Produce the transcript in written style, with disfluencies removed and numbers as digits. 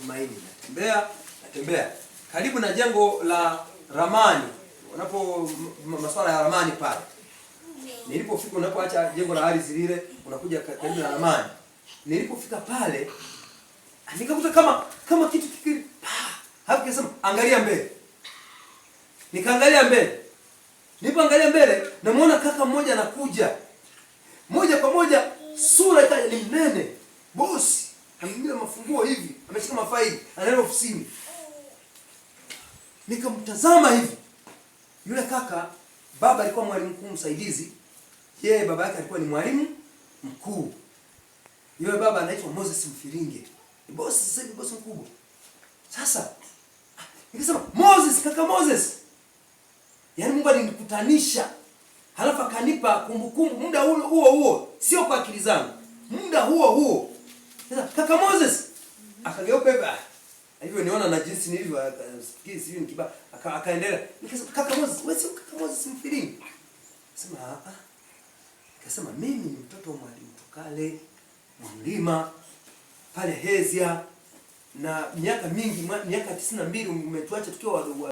Tumaini. Natembea karibu na jengo la ramani, unapo masuala ya ramani pale. Nilipofika, unapoacha jengo la ardhi lile unakuja karibu na ramani. Nilipofika pale nikakuta kama kitu kikili. Hapo kisema angalia mbele. Nikaangalia mbele. Nilipoangalia mbele namuona kaka mmoja anakuja. Moja kwa moja sura ikaja ni mnene. Bosi, ameingia mafunguo hivi, ameshika mafaili, anaenda ofisini. Nikamtazama hivi. Yule kaka, baba alikuwa mwalimu mkuu msaidizi. Yeye baba yake alikuwa ni mwalimu mkuu. Yule baba anaitwa Moses Mfiringe. Ni bosi, sasa ni bosi mkubwa. Sasa nikasema Moses, kaka Moses. Yaani Mungu alinikutanisha. Halafu akanipa kumbukumbu muda huo, sio kwa akili zangu. Muda huo. Sasa kaka Moses akageuka hivi. Alivyoniona na jinsi nilivyo sikia hivi nikiba akaendelea. Nikasema kaka Moses, wewe sio kaka Moses Mfiringe. Sema Nikasema mimi ni mtoto wa mwalimu Tokale Mlima pale Hezia, na miaka mingi, miaka 92 umetuacha tukiwa wadogo.